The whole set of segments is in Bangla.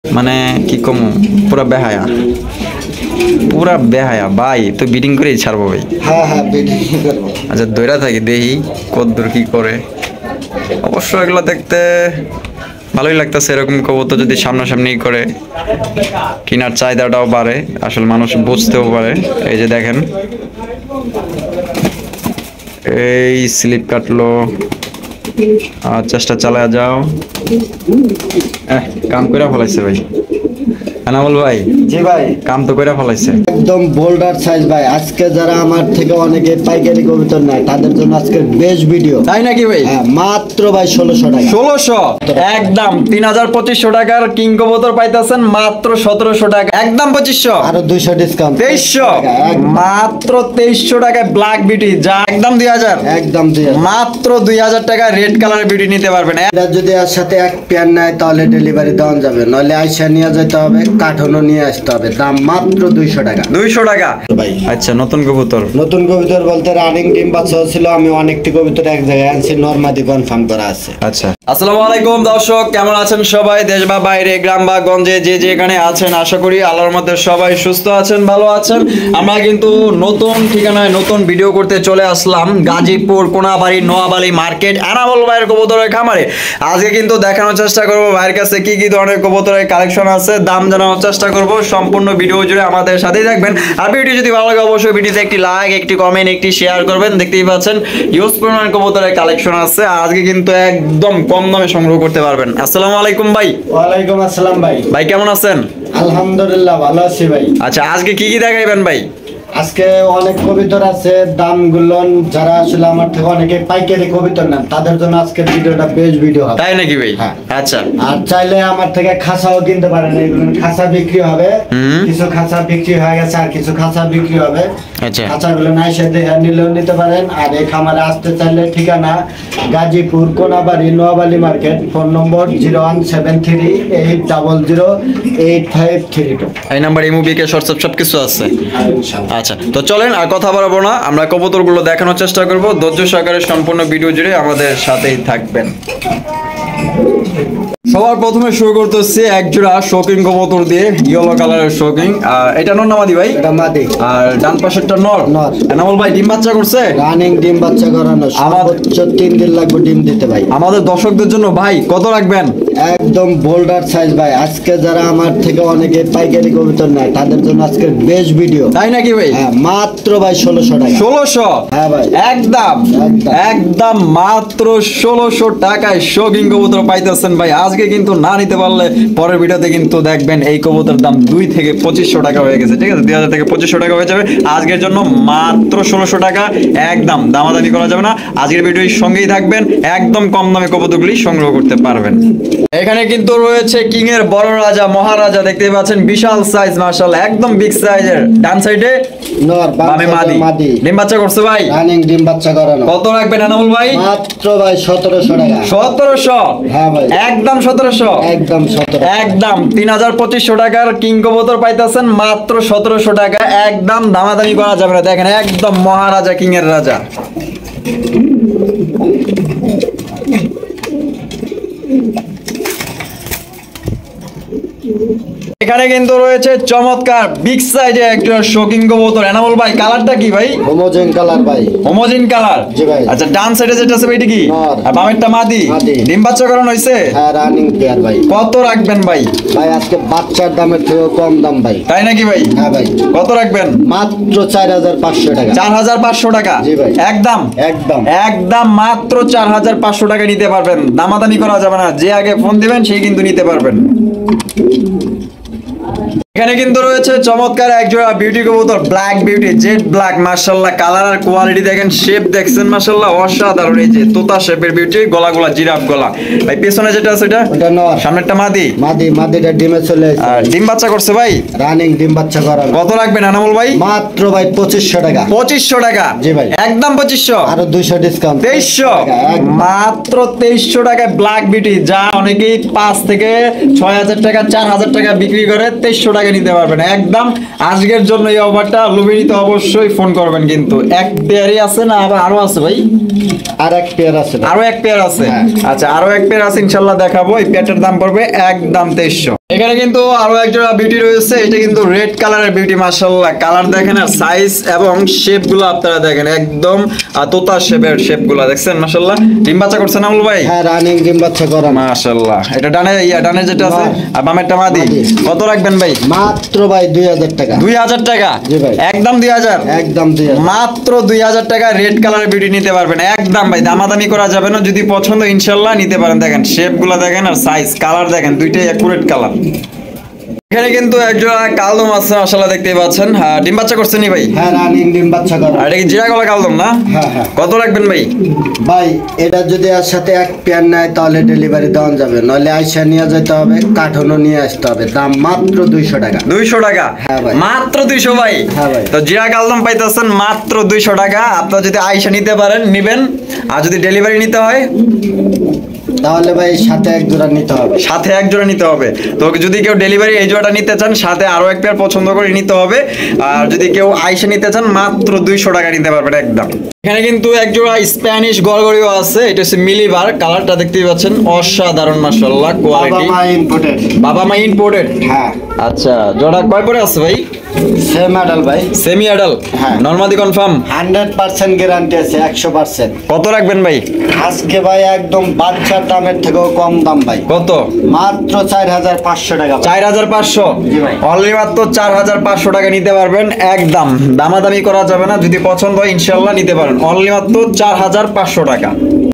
মানে কি কম পুরা বেহায়া ভাই তো বিডিং করেই ছাড়বো ভাই। হ্যাঁ হ্যাঁ বিডিং করব। আচ্ছা দৈরা থাকি দেখি কতদূর কি করে। অবশ্য এগুলো দেখতে ভালোই লাগতেছে, এরকম কবুতর যদি সামনাসামনি করে কেনার চাহিদাটাও বাড়ে, আসলে মানুষ বুঝতেও পারে। এই যে দেখেন এই স্লিপ কাটলো, আর চেষ্টা চালায় যাও। কাম করে ফলাইছে ভাই এনামুল ভাই। জি ভাই, কাম তো করে ফলাইছে একদম বোল্ডার সাইজ ভাই। আজকে যারা আমার থেকে অনেকে পাইকারি কবুতর নেয় তাদের জন্য আজকের বেস্ট ভিডিও। তাই নাকি ভাই? হ্যাঁ, মাত্র ভাই 1600 টাকা। 1600 একদম 3250 টাকার কিং কবুতর পাইতেছেন মাত্র 1700 টাকা, একদম 2500 আরো 200 ডিসকাউন্ট 2300 মাত্র 2300 টাকায় ব্ল্যাক বিউটি, যা একদম 2000 একদম 2000 মাত্র 2000 টাকা রেড কালারের বিউটি নিতে পারবেন। এটা যদি এর সাথে এক পেয়ার নেয় তাহলে ডেলিভারি দেওয়া যাবে, নইলে আইসা নিয়ে যেতে হবে, কার্টনও নিয়ে আসতে হবে। দাম মাত্র 200 টাকা। 200 টাকা ভাই আচ্ছা নতুন কবুতর। নতুন কবুতর বলতে রানিং ডিম বাচ্চা ছিল, আমি অনেকটি কবুতর এক জায়গায় আনছি, নরমাদি কনফার্ম করা আছে। আচ্ছা আসসালামু আলাইকুম দর্শক, কেমন আছেন সবাই? দেশ বা বাইরে, গ্রাম বা গঞ্জে যে যেখানে আছেন, আশা করি আল্লাহর মধ্যে সবাই সুস্থ আছেন, ভালো আছেন। আমরা কিন্তু নতুন ঠিকানায় নতুন ভিডিও করতে চলে আসলাম গাজীপুর কোনাবাড়ি নোয়াবাড়ি মার্কেট এনামুল ভাইয়ের কবুতরের খামারে। আজকে কিন্তু দেখানোর চেষ্টা করব ভাইয়ের কাছে কি কি ধরনের কবুতরের কালেকশন আছে, দাম জানানোর চেষ্টা করব। সম্পূর্ণ ভিডিও জুড়ে আমাদের সাথেই থাকবেন। আর ভিডিও যদি ভালো লাগে অবশ্যই ভিডিওতে একটি লাইক, একটি কমেন্ট, একটি শেয়ার করবেন। দেখতেই পাচ্ছেন ইউজ পরিমাণ কবুতরের কালেকশন আছে। আজকে কিন্তু একদম কম দামে সংগ্রহ করতে পারবেন। আসসালামু আলাইকুম ভাই। ওয়ালাইকুম আসসালাম ভাই। ভাই কেমন আছেন? আলহামদুলিল্লাহ ভালো আছি ভাই। আচ্ছা আজকে কি কি দেখাইবেন ভাই? আজকে অনেক কবিতর আছে, দামগুলো যারা আসলে আমার থেকে অনেকে পাইকারি কবিতর নেন তাদের জন্য আজকের ভিডিওটা বেস্ট ভিডিও হবে। তাই নাকি ভাই? হ্যাঁ। আচ্ছা আর চাইলে আমার থেকে খাঁচাও কিনতে পারেন, এগুলো খাঁচা বিক্রি হবে। কিছু খাঁচা বিক্রি হয়ে গেছে আর কিছু খাঁচা বিক্রি হবে। আচ্ছা খাঁচাগুলো নাই সে দেখে নিলেও নিতে পারেন। আর এই খামারে আসতে চাইলে ঠিকানা গাজীপুর কোনাবাড়ি নোয়াবাড়ি মার্কেট, ফোন নম্বর 01738008532। এই নাম্বার এই মুভি কে হোয়াটসঅ্যাপ সবকিছু আছে। আচ্ছা তো চলেন আর কথা বাড়াবো না, আমরা কবুতরগুলো দেখানোর চেষ্টা করব। ধৈর্য সহকারে সম্পূর্ণ ভিডিও জুড়ে আমাদের সাথেই থাকবেন। সবার প্রথমে শুরু করতেছি এক জোড়া শৌকিং কবুতর দিয়ে, ইয়েলো কালারের শৌকিং। এটা নর নামাদি ভাই? এটা মাদি। আর ডান পাশেরটা নর। নর। এনামুল ভাই ডিম বাচ্চা করছে? রানিং ডিম বাচ্চা করানো, সর্বোচ্চ 3 দিন লাগবে ডিম দিতে ভাই। আমাদের দর্শকদের জন্য ভাই কত রাখবেন? একদম বোল্ডার সাইজ ভাই। আজকে যারা আমার থেকে অনেকে পাইকারি কবুতর নেয় তাদের জন্য আজকের বেস্ট ভিডিও। তাই নাকি ভাই? হ্যাঁ, মাত্র ভাই 1600 টাকা। 1600 হ্যাঁ ভাই, একদম একদম। একদম মাত্র 1600 টাকায় শৌকিং কবুতর পাইতেছেন ভাই। আজকে কিন্তু না নিতে পারলে পরের ভিডিওতে কিন্তু দেখবেন এই কবুতর দাম 2 থেকে 2500 টাকা হয়ে গেছে। ঠিক আছে, 2000 থেকে 2500 টাকা হয়ে যাবে। আজকের জন্য মাত্র 1600 টাকা, একদম দামাদামি করা যাবে না। আজকের ভিডিওর সঙ্গেই থাকবেন, একদম কম দামে কবুতরগুলি সংগ্রহ করতে পারবেন। এখানে কিন্তু রয়েছে কিং এর বড় রাজা মহারাজা, দেখতেই পাচ্ছেন বিশাল সাইজ মাশাআল্লাহ, একদম বিগ সাইজের। ডান সাইডে নর, বামে মাদি। মাদি। ডিম বাচ্চা করছে ভাই? রানিং ডিম বাচ্চা করানো। কত রাখবেন এনামুল ভাই? মাত্র ভাই 1700 টাকা। 1700 হ্যাঁ ভাই, একদম 1700 একদম 1700। একদম 3250 টাকার কিং কবুতর পাইতেছেন মাত্র 1700 টাকা, একদম দামাদামি করা যাবে না। দেখেন একদম মহারাজা, কিং এর রাজা। এখানে কিন্তু রয়েছে চমৎকার বিগ সাইজে একটা শৌকিং কবুতর। এনামুল ভাই কালারটা কি ভাই? হোমোজেন কালার ভাই। হোমোজিন কালার। জি ভাই। আচ্ছা ডান সাইডে যেটা আছে এটা কি? নর। আর বামেরটা মাদি। মাদি। ডিম বাচ্চা করানো হইছে? হ্যাঁ, রানিং পেয়ার ভাই। কত রাখবেন ভাই? ভাই আজকে বাচ্চার দামের থেকেও কম দাম ভাই। তাই নাকি ভাই? হ্যাঁ ভাই, কত রাখবেন? মাত্র 4500 টাকা। 4500 টাকা। জি ভাই। একদম একদম একদম মাত্র 4500 টাকা নিতে পারবেন, দামাদামি করা যাবে না। যে আগে ফোন দিবেন সেই কিন্তু নিতে পারবেন। এখানে কিন্তু রয়েছে চমৎকার এক জোড়া বিউটি কবুতর, ব্ল্যাক বিউটি, জেড ব্ল্যাক। মাশাআল্লাহ কালার আর কোয়ালিটি দেখেন, শেপ দেখছেন মাশাআল্লাহ অসাধারণ। এই যে তোতা শেপের বিউটি, গলা জিরাফ গলা। ভাই পেছনে যেটা আছে এটা? ওটা নর। সামনেরটা মাদি। মাদিটা ডিমে চলে এসেছে। আর ডিম বাচ্চা করছে ভাই? রানিং ডিম বাচ্চা করানো। কত রাখবেন এনামুল ভাই? মাত্র ভাই 2500 টাকা। 2500 টাকা। জি ভাই। একদম 2500। আরো 200 ডিসকাউন্ট। 2300 একদম। মাত্র 2300 টাকায় ব্ল্যাক বিউটি, যা অনেকেই 5 থেকে 6000 টাকা 4000 টাকা বিক্রি করে, 2300 টাকা নিতে পারবেন। একদম আজকের জন্য এই অফারটা লুবে নিতে অবশ্যই ফোন করবেন। কিন্তু এক পেয়ারই আছে না আরো আছে ভাই? আর এক পেয়ার আছে ভাই। আরো এক পেয়ার আছে? হ্যাঁ। আচ্ছা আরো এক পেয়ার আছে, ইনশাল্লাহ দেখাবো। এই পেয়ারটার দাম পড়বে একদম 2300। এখানে কিন্তু আরো একজোড়া বিউটি রয়েছে, এটা কিন্তু রেড কালারের বিউটি, মাশাআল্লাহ কালার দেখেন আর সাইজ এবং শেপ গুলো আপনারা দেখেন, একদম তোতা শেপের শেপ গুলো দেখছেন মাশাআল্লাহ। ডিম বাচ্চা করছেন আমল ভাই? হ্যাঁ, রানিং ডিম বাচ্চা করা। মাশাআল্লাহ। এটা ডানে যেটা আছে আর বামেরটা মাদি। কত রাখবেন ভাই? মাত্র ভাই 2000 টাকা। 2000 টাকা? জি ভাই। একদম 2000? একদম 2000। মাত্র 2000 টাকা রেড কালারের বিউটি নিতে পারবেন একদম ভাই, দামাদামি করা যাবে না। যদি পছন্দ ইনশাআল্লাহ নিতে পারেন। দেখেন শেপ গুলা দেখেন আর সাইজ কালার দেখেন, দুইটাই একুরেট কালার। এখানে কিন্তু একজোড়া কালদম আছে মাশাআল্লাহ, দেখতেই পাচ্ছেন। ডিম বাচ্চা করছেন নি ভাই? হ্যাঁ, রানিং ডিম বাচ্চা করা। আর এটা কি জিরা গলা কালদম না? হ্যাঁ হ্যাঁ। কত রাখবেন ভাই? ভাই এটা যদি এর সাথে এক পেয়ার নেয় তাহলে ডেলিভারি দেওয়া যাবে, নইলে আইসা নিয়ে যেতে হবে, কার্টনও নিয়ে আসতে হবে। দাম মাত্র 200 টাকা। 200 টাকা? হ্যাঁ ভাই। মাত্র 200 ভাই? হ্যাঁ ভাই। তো জিরা কালদম পাইতেছেন মাত্র 200 টাকা। আপনারা যদি আইসা নিতে পারেন নিবেন, আর যদি ডেলিভারি নিতে হয় তাহলে ভাই সাথে এক জোড়া নিতে হবে। সাথে এক জোড়া নিতে হবে। তো যদি কেউ ডেলিভারি এই জোড়াটা নিতে চান সাথে আরো এক পেয়ার পছন্দ করে নিতে হবে। আর যদি কেউ আইসা নিতে চান মাত্র 200 টাকা নিতে পারবেন একদম। এখানে কিন্তু এক জোড়া স্প্যানিশ গরগরিও আছে, এটা হচ্ছে মিলিবার, কালারটা দেখতেই পাচ্ছেন অসাধারণ মাশাআল্লাহ কোয়ালিটি। বাবা মা ইম্পোর্টেড। বাবা মা ইম্পোর্টেড? হ্যাঁ। আচ্ছা, জোড়া কয় পরে আছে ভাই? সেম অ্যাডাল ভাই। Semi adult? হ্যাঁ। নরমাদি কনফার্ম? 100% গ্যারান্টি আছে, 100%। কত রাখবেন ভাই? আজকে ভাই একদম বাচ্চার দামের থেকেও কম দাম ভাই। কত? মাত্র 4500 টাকা। 4500? জি ভাই। অনলি মাত্র 4500 টাকা নিতে পারবেন একদম, দামাদামি করা যাবে না। যদি পছন্দ হয় ইনশাআল্লাহ নিতে পারেন, অনলি মাত্র 4500 টাকা।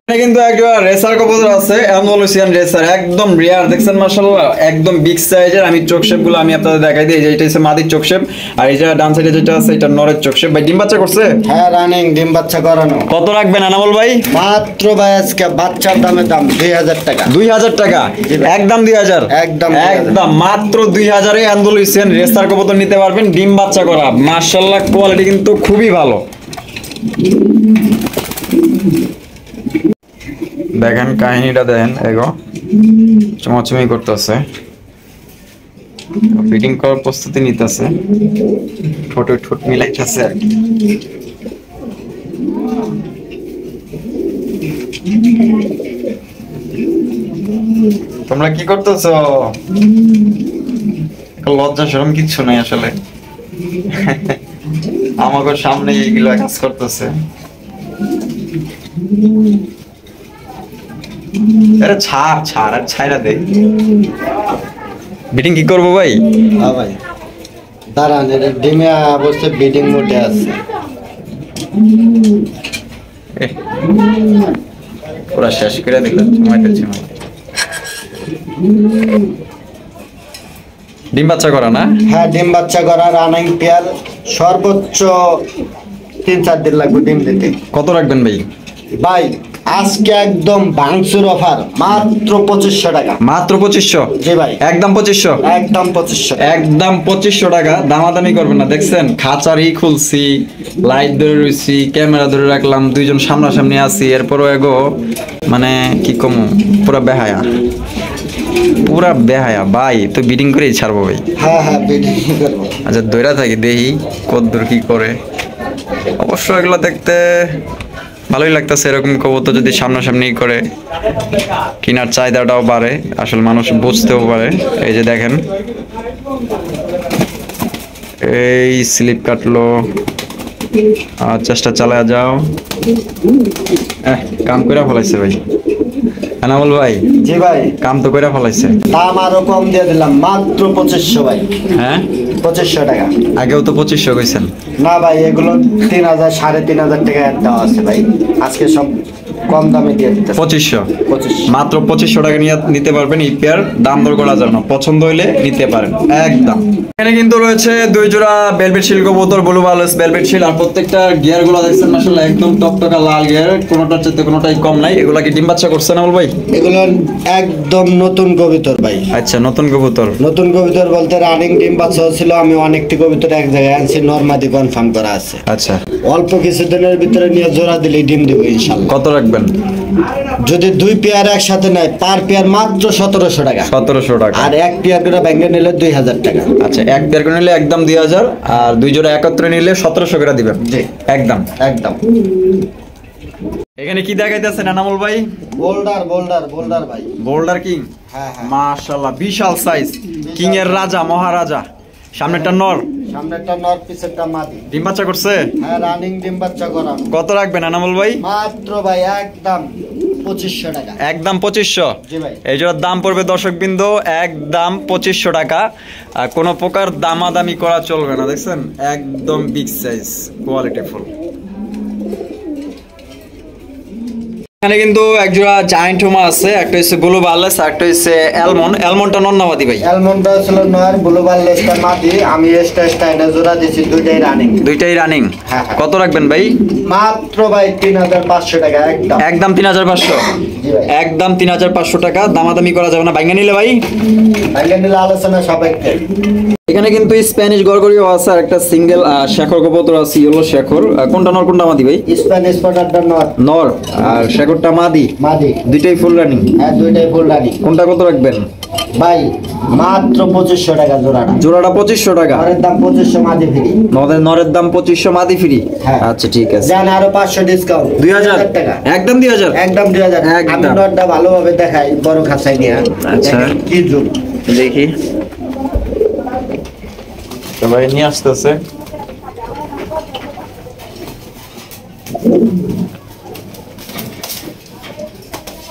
এখানে কিন্তু একটা রেসার কবুতর আছে, অ্যান্ডালুসিয়ান রেসার, একদম রিয়ার দেখছেন মাশাআল্লাহ, একদম বিগ সাইজের। আমি চোখ শেপ গুলো আমি আপনাদের দেখাই দিই। এটা হচ্ছে মাদির চোখ শেপ, আর এই যে ডান সাইডে যেটা আছে এটা নরের চোখ শেপ। ভাই ডিম বাচ্চা করছে? হ্যাঁ, রানিং ডিম বাচ্চা করানো। কত রাখবেন আনামল ভাই? মাত্র ভাই আজকে বাচ্চার দামের দাম 2000 টাকা। 2000 টাকা? জি ভাই। একদম 2000? একদম একদম মাত্র 2000 এ অ্যান্ডালুসিয়ান রেসার কবুতর নিতে পারবেন, ডিম বাচ্চা করা। মাশাআল্লাহ কোয়ালিটি কিন্তু খুবই ভালো। দেখেন কাহিনীটা দেখেন, এগো চমাচমি করতেছে, ফিটিং করার প্রস্তুতি নিতেছে, ঠোঁট মিলাইতেছে আর কি। তোমরা কি করতেছো? লজ্জা শরম কিচ্ছু নাই আসলে, আমাকে সামনে এইগুলো কাজ করতেছে। আরে ছাড় আর ছাইরা দে। বিটিং কি করবো ভাই? হ্যাঁ ভাই, দাঁড়ান, এটা ডিমে অবশ্যই বিডিং মোডে আছে। পুরা শেষ করে দিলাম, সময়তেছি। ডিম বাচ্চা করা না? হ্যাঁ, ডিম বাচ্চা করা, রানিং পেয়ার, সর্বোচ্চ 3-4 দিন লাগবে ডিম দিতে। কত রাখবেন ভাই? ভাই আজকে একদম ভাঙচুর অফার, মাত্র 2500 টাকা। মাত্র 2500? জি ভাই। একদম 2500? একদম 2500। একদম 2500 টাকা, দামাদামি করবেন না। দেখছেন খাঁচারই খুলছি, লাইট ধরে রয়েছি, ক্যামেরা ধরে রাখলাম, দুইজন সামনাসামনি আছি, এরপরও এগো মানে কি কমু, পুরা বেহায়া ভাই। তো বিডিং করেই ছাড়বো ভাই। হ্যাঁ হ্যাঁ, বিডিং করবো। আচ্ছা দৈরা থাকি, দেখি কতদূর কি করে। অবশ্য এগুলো দেখতে ভালোই লাগতেছে, এরকম কবুতর যদি সামনাসামনি করে কেনার চাহিদাটাও বাড়ে, আসলে মানুষ বুঝতেও পারে। এই যে দেখেন, এই স্লিপ কাটলো, আর চেষ্টা চালায় যাও। কাম করে ফলাইছে ভাই এনামুল ভাই। জি ভাই। কাম তো করে ফলাইছে। দাম আরো কম দিয়ে দিলাম, মাত্র 2500 ভাই। হ্যাঁ, 2500 টাকা। আগেও তো 2500 কইছেন। না ভাই, এগুলো 3000 3500 টাকা দেওয়া আছে ভাই, আজকে সব কম দামে দিয়ে দিতে। 2500? 2500। মাত্র 2500 টাকা নিয়ে নিতে পারবেন। এই পেয়ার দাম দর করা যাবে না, পছন্দ হইলে নিতে পারেন একদম। এখানে কিন্তু রয়েছে 2 জোড়া বেলভেট শিল কবুতর, ব্লু বালস বেলভেট শিল, আর প্রত্যেকটা গিয়ার গুলো দেখছেন মাশাআল্লাহ একদম টকটকা লাল গিয়ার, কোনোটার চাইতে কোনোটাই কম নাই। এগুলা কি ডিম বাচ্চা করছে না বল ভাই? এগুলো একদম নতুন কবিতর ভাই। আচ্ছা, নতুন কবুতর? নতুন কবিতর বলতে রানিং ডিম বাচ্চা ছিল। আমি অনেকটি কবিতর এক জায়গায় আনছি, নরমাদি কনফার্ম করা আছে। আচ্ছা, অল্প কিছুদিনের ভিতরে নিয়ে জোড়া দিলেই ডিম দেবো ইনশাআল্লাহ। কত রাখবেন? যদি 2 পেয়ার একসাথে নেয়, পার পেয়ার মাত্র 1700 টাকা। 1700 টাকা? আর 1 পেয়ার করে ব্যাংকে নিলে 2000 টাকা। আচ্ছা, 1 পেয়ার করে নিলে একদম 2000, আর 2 জোড়া একত্রে নিলে 1700 করে দিবেন? জি একদম। একদম। এখানে কি দেখাইতেছেন এনামুল ভাই? বোল্ডার ভাই। Boulder king. হ্যাঁ হ্যাঁ, মাশাআল্লাহ, বিশাল সাইজ, কিং এর রাজা, মহারাজা। সামনেরটা নর, সামনেরটা নর, পিছেরটা মাদি। ডিম বাচ্চা করছে? হ্যাঁ, রানিং ডিম বাচ্চা করা। কত রাখবেন এনামুল ভাই? মাত্র ভাই একদম 2500 টাকা। একদম 2500। জি ভাই। এই জোড়ার দাম পড়বে দর্শকবৃন্দ একদম 2500 টাকা। আর কোনো প্রকার দামাদামি করা চলবে না, দেখছেন একদম বিগ সাইজ, কোয়ালিটি ফুল। এখানে কিন্তু এক জোড়া জায়ান্ট হুমা আছে, একটা হচ্ছে ব্লু বার্লেস, একটা হচ্ছে অ্যালমন্ডটা নন্নাবাদি ভাই। অ্যালমন্ডটা ছিল নর, ব্লু বার্লেসটা মাদি। আমি স্টাইনে জোড়া দিছি, দুইটাই রানিং। দুইটাই রানিং। হ্যাঁ। কত রাখবেন ভাই? মাত্র ভাই 3500 টাকা একদম। একদম 3500। জি ভাই। একদম 3500 টাকা, দামাদামি করা যাবে না বাইঙ্গা নিলে ভাই। বাইরে নিলে আলোচনা সবাইকে। এখানে কিন্তু স্প্যানিশ গরগরিও আছে আর একটা সিঙ্গেল শেখর কবুতর আছে, ইয়েলো শেখর। কোনটা নর কোনটা মাদি ভাই? স্প্যানিশ পটারটা নর। নর আর শেখরটা মাদি। মাদি। দুইটাই ফুল রানিং। হ্যাঁ, দুইটাই ফুল রানিং। কোনটা কত রাখবেন ভাই? মাত্র 2500 টাকা জোড়াটা। জোড়াটা 2500 টাকা। নরের দাম 2500, মাদি ফ্রি। নরের দাম 2500, মাদি ফ্রি। হ্যাঁ। আচ্ছা ঠিক আছে। জান আরো 500 ডিসকাউন্ট। 2000 টাকা। একদম 2000। একদম 2000। একদম। আমি নরটা ভালোভাবে দেখাই, বড় খাঁচাই নিয়ে। আচ্ছা। দেখেন কি জুম। দেখি তো ভাই নিয়ে আসতেছে।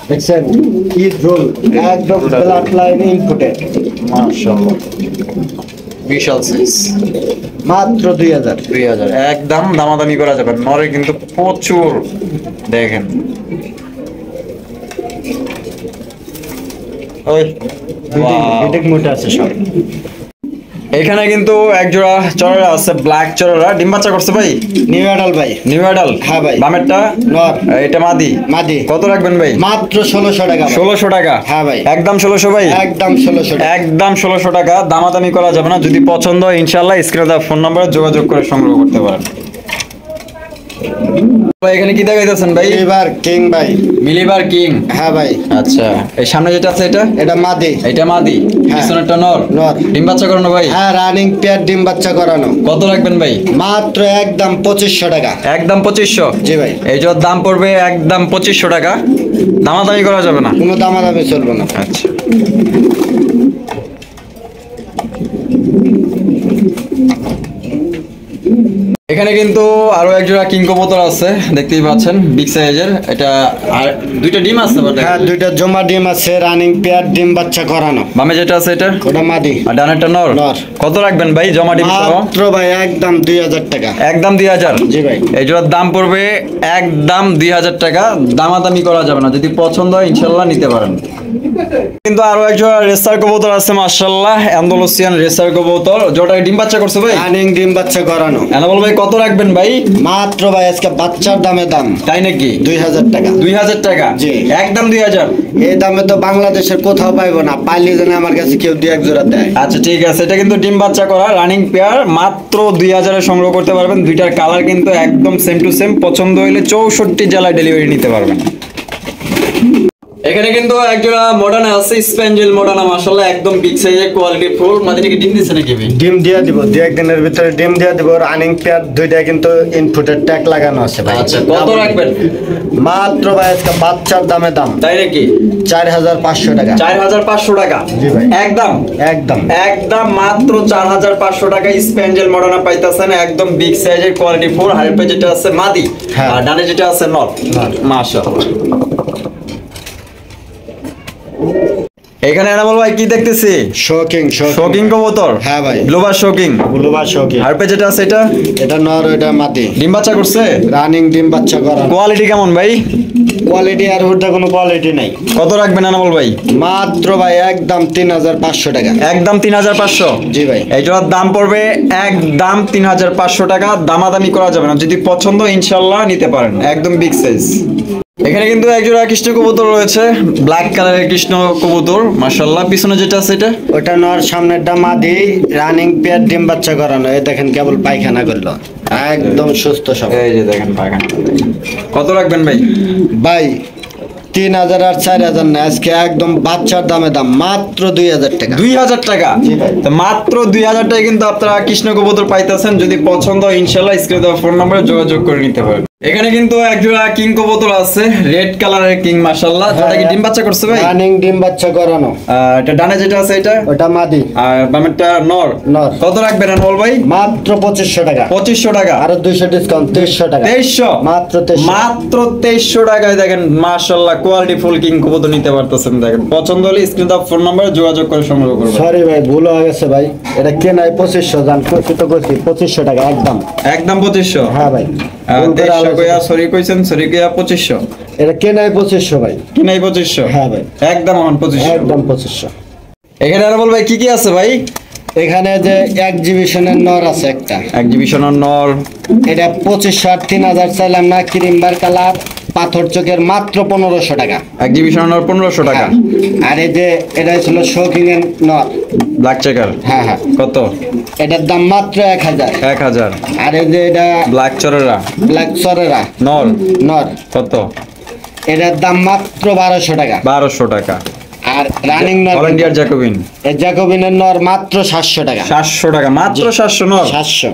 দেখছেন কি জুম, একদম ব্লাড লাইন ইনপুটেড। মাশাআল্লাহ, বিশাল সাইজ। মাত্র 2000। 2000 একদম দামাদামি করা যাবে। নরে কিন্তু প্রচুর, দেখেন ওই বিটেক মোটা আছে সব। এখানে কিন্তু এক জোড়া চড়া আছে, ব্ল্যাক চড়া। ডিম বাচ্চা করছে ভাই? নিউ অ্যাডাল ভাই। New adult. হ্যাঁ ভাই। বামেরটা নর। এটা মাদি। মাদি। কত রাখবেন ভাই? মাত্র 1600 টাকা ভাই। 1600 টাকা। হ্যাঁ ভাই। একদম 1600 ভাই। একদম 1600 টাকা। একদম 1600 টাকা, দামাদামি করা যাবে না। যদি পছন্দ হয় ইনশাআল্লাহ স্ক্রিনে দেওয়া ফোন নম্বরে যোগাযোগ করে সংগ্রহ করতে পারেন। ভাই এখানে কি দেখাইতেছেন ভাই? এবার কিং ভাই। মিলিবার কিং। হ্যাঁ ভাই। আচ্ছা, এই সামনে যেটা আছে এটা? এটা মাদি। এটা মাদি। হ্যাঁ। পিছনেরটা নর। নর। ডিম বাচ্চা করানো ভাই? হ্যাঁ, রানিং পেয়ার ডিম বাচ্চা করানো। কত রাখবেন ভাই? মাত্র একদম 2500 টাকা। একদম 2500। জি ভাই। এই যে দাম পড়বে একদম 2500 টাকা, দামাদামি করা যাবে না। কোনো দামাদামি চলবে না। আচ্ছা। এখানে কিন্তু আরো এক জোড়া কিং কবুতর আছে, দেখতেই পাচ্ছেন বিগ সাইজের। এটা আর দুইটা ডিম আছে আবার দেখেন। হ্যাঁ, দুইটা জমা ডিম আছে, রানিং পেয়ার ডিম বাচ্চা করানো। বামে যেটা আছে এটা? ওটা মাদি। আর ডানেরটা নর। নর। কত রাখবেন ভাই জমা ডিম সহ? মাত্র ভাই একদম 2000 টাকা। একদম 2000। জি ভাই। এই জোড়ার দাম পড়বে একদম 2000 টাকা, দামাদামি করা যাবে না। যদি পছন্দ হয় ইনশাল্লাহ নিতে পারেন। কিন্তু আরো এক জোড়া রেসার কবুতর আছে, মাশাআল্লাহ, অ্যান্ডালুসিয়ান রেসার কবুতর। জোড়াটা ডিম বাচ্চা করছে ভাই? রানিং ডিম বাচ্চা করানো। এনামুল ভাই কত রাখবেন ভাই? মাত্র ভাই আজকে বাচ্চার দামে দাম। তাই নাকি? 2000 টাকা। 2000 টাকা। জি। একদম 2000। এই দামে তো বাংলাদেশের কোথাও পাইবো না, পাইলে যেন আমার কাছে কেউ 2-1 জোড়া দেয়। আচ্ছা ঠিক আছে, এটা কিন্তু ডিম বাচ্চা করা রানিং পেয়ার, মাত্র 2000 এ সংগ্রহ করতে পারবেন। দুইটার কালার কিন্তু একদম সেম টু সেম। পছন্দ হইলে 64 জেলায় ডেলিভারি নিতে পারবেন। এখানে কিন্তু একজোড়া মডার্ন আছে, স্প্যাঞ্জেল মডার্ন, মাশাআল্লাহ, একদম বিগ সাইজের, কোয়ালিটি ফুল। মাদিনে কি ডিম দিছে নাকি ভাই? ডিম দিয়া দিব, 2-1 দিনের ভিতরে ডিম দিয়া দিব। রানিং পেয়ার দুইটা কিন্তু ইনপুটের ট্যাগ লাগানো আছে ভাই। আচ্ছা, কত রাখবেন? মাত্র ভাই আজকে বাচ্চার দামে দাম। তাই নাকি? 4500 টাকা। 4500 টাকা। জি ভাই। একদম একদম একদম মাত্র 4500 টাকা স্প্যাঞ্জেল মডার্ন পাইতাছেন, একদম বিগ সাইজের, কোয়ালিটি ফুল। হাড়ের পে যেটা আছে মাদি, হ্যাঁ। আর ডানে যেটা আছে নর। নর। মাশাআল্লাহ। এখানে এনামুল ভাই কি দেখতেছি? শোকিং শোকিং কবুতর। হ্যাঁ ভাই। ব্লুবার শোকিং। ব্লুবার শোকিং। হাড় পে যেটা আছে এটা? এটা নর, এটা মাদি। ডিম বাচ্চা করছে? রানিং ডিম বাচ্চা করা। কোয়ালিটি কেমন ভাই? কোয়ালিটি আর ওটা কোনো কোয়ালিটি নাই। কত রাখবেন এনামুল ভাই? মাত্র ভাই একদম 3500 টাকা। একদম 3500। জি ভাই। এই জোড়ার দাম পড়বে একদম 3500 টাকা, দামাদামি করা যাবে না। যদি পছন্দ ইনশাআল্লাহ নিতে পারেন, একদম বিগ সাইজ। এখানে কিন্তু একজোড়া কৃষ্ণ কবুতর রয়েছে, ব্ল্যাক কালারের কৃষ্ণ কবুতর, মাশাআল্লাহ। পিছনে যেটা আছে এটা? ওটা নর, সামনেরটা মাদি, রানিং পেয়ার ডিম বাচ্চা করানো। এই দেখেন কেবল পায়খানা করলো, একদম সুস্থ সব। এই যে দেখেন পায়খানা। কত রাখবেন ভাই? ভাই 3000 আর 4000 না, আজকে একদম বাচ্চার দামে দাম, মাত্র 2000 টাকা। 2000 টাকা। জি ভাই। তো মাত্র 2000 টাকায় কিন্তু আপনারা কৃষ্ণ কবুতর পাইতেছেন। যদি পছন্দ হয় ইনশাআল্লাহ স্ক্রিনে দেওয়া ফোন নম্বরে যোগাযোগ করে নিতে পারেন। এখানে কিন্তু এক জোড়া কিং কবুতর আছে, রেড কালারের কিং, মাশাআল্লাহ। যেটা কি ডিম বাচ্চা করছে ভাই? রানিং ডিম বাচ্চা করানো। এটা ডানে যেটা আছে এটা, ওটা মাদি, আর বামেরটা নর। নর। কত রাখবেন আনমোল ভাই? মাত্র 2500 টাকা। 2500 টাকা। আর 200 ডিসকাউন্ট, 2300 টাকা। 2300, মাত্র 2300। মাত্র 2300 টাকায় দেখেন মাশাআল্লাহ কোয়ালিটি ফুল কিং কবুতর নিতে পারতেছেন। দেখেন পছন্দ হলে স্ক্রিন দাও, ফোন নাম্বারে যোগাযোগ করে সংগ্রহ করবেন। সরি ভাই, ভুল হয়ে গেছে ভাই। এটা কেনাই 2500, জান কইছি তো কইছি 2500 টাকা একদম। একদম 2500। হ্যাঁ ভাই, ভুল করে 2300 আলোচনা। কইয়া সরি কইছেন, সরি কইয়া 2500। এটা কেনাই 2500 ভাই। কি নাই 2500? হ্যাঁ ভাই, একদম এখন 2500। একদম 2500। এখানে আনমোল ভাই কি কি আছে ভাই? এখানে যে এক্সিবিশনের নর আছে একটা, এক্সিবিশনের নর। এটা 2500 আর 3000 চাইলাম না, ক্রিমবার কালার, পাথর চোখের, মাত্র 1500 টাকা। এক্সিবিশনের নর 1500 টাকা। আর এই যে এটা ছিল শৌখিন এর নর, ব্ল্যাক চেকার। হ্যাঁ হ্যাঁ, কত? এটার দাম মাত্র 1000। 1000। আর এই যে এটা ব্ল্যাক চরেরা ব্ল্যাক সরেরা নর নর, কত? এটার দাম মাত্র 1200 টাকা। 1200 টাকা। আর রানিং নর, অল ইন্ডিয়ার জ্যাকোবিন এই জ্যাকোবিনের নর মাত্র 700 টাকা। 700 টাকা, মাত্র 700 নর। 700।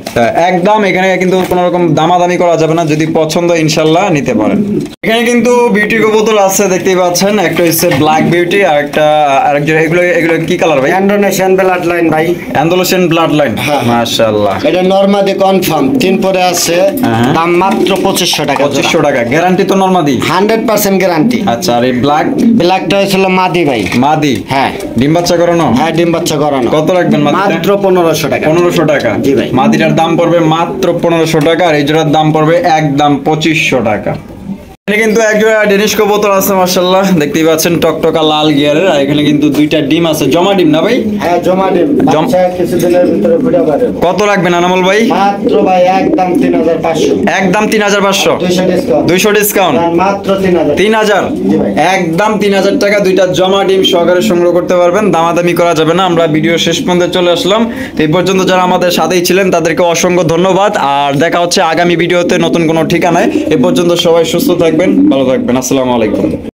একদম এখানে কিন্তু কোনো রকম দামাদামি করা যাবে না, যদি পছন্দ ইনশাল্লাহ নিতে পারেন। এখানে কিন্তু বিউটি কবুতর আছে দেখতেই পাচ্ছেন, একটা হচ্ছে ব্ল্যাক বিউটি আর একটা আরেকজন। এগুলো এগুলো কি কালার ভাই? ইন্ডোনেশিয়ান ব্লাড লাইন ভাই, অ্যান্ডালুসিয়ান ব্লাড লাইন। হ্যাঁ। মাশাআল্লাহ। এটা নরমাদি কনফার্ম 3 পরে আছে, হ্যাঁ। দাম মাত্র 2500 টাকা। 2500 টাকা গ্যারান্টি তো নরমাদি? 100% গ্যারান্টি। আচ্ছা, আর এই ব্ল্যাক ব্ল্যাকটা হয়েছিল মাদি ভাই। মাদি? হ্যাঁ ডিম বাচ্চা করানো? হ্যাঁ, ডিম বাচ্চা করানো। কত রাখবেন মাদিটা? মাত্র 1500 টাকা। 1500 টাকা। জি ভাই। মাদিটার দাম পড়বে মাত্র 1500 টাকা, আর এই জোড়ার দাম পড়বে একদম 2500 টাকা। এখানে কিন্তু এক জোড়া ডেনিশ কবুতর আছে মাশাআল্লাহ, দেখতেই পাচ্ছেন টকটকা লাল গিয়ারের। আর এখানে কিন্তু দুইটা ডিম আছে, জমা ডিম না ভাই? হ্যাঁ, জমা ডিম। বাচ্চা কিছুদিনের ভিতরে ফুটে পারে। কত রাখবেন আনামুল ভাই? মাত্র ভাই একদম 3500। একদম 3500। 200 ডিসকাউন্ট। 200 ডিসকাউন্ট। আর মাত্র 3000। 3000। জি ভাই। একদম 3000 টাকা দুইটা জমা ডিম সহকারে সংগ্রহ করতে পারবেন, দামাদামি করা যাবে না। আমরা ভিডিও শেষ পর্যন্ত চলে আসলাম। তো এই পর্যন্ত যারা আমাদের সাথেই ছিলেন তাদেরকে অসংখ্য ধন্যবাদ, আর দেখা হচ্ছে আগামী ভিডিওতে নতুন কোনো ঠিকানায়। এ পর্যন্ত সবাই সুস্থ থাকবেন, ভালো থাকবেন। আসসালামু আলাইকুম।